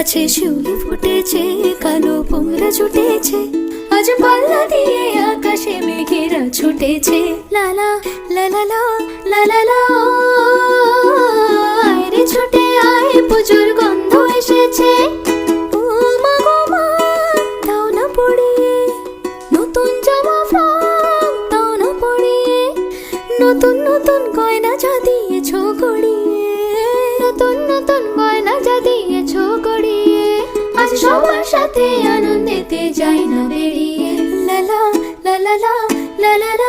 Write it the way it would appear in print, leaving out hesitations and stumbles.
গাছে শিউলি ফুটেছে, কালো পোংরা ছুটেছে, আজ পাল্লা দিয়ে আকাশে মেঘেরা ছুটেছে। লালা লালা লা লালা লা, আয় রে ছুটে আয়, পুজোর গন্ধ এসেছে। ও মা গো মা, দাও না পড়িয়ে নতুন জামা ফ্রক, দাও না পড়িয়ে নতুন নতুন গয়না যা দিয়েছ গড়িয়ে, নতুন নতুন গয়না যা দিয়েছ গড়িয়ে, আজ সবার সাথে আনন্দেতে যাই না বেরিয়ে। লালা লালা লা লালা লা।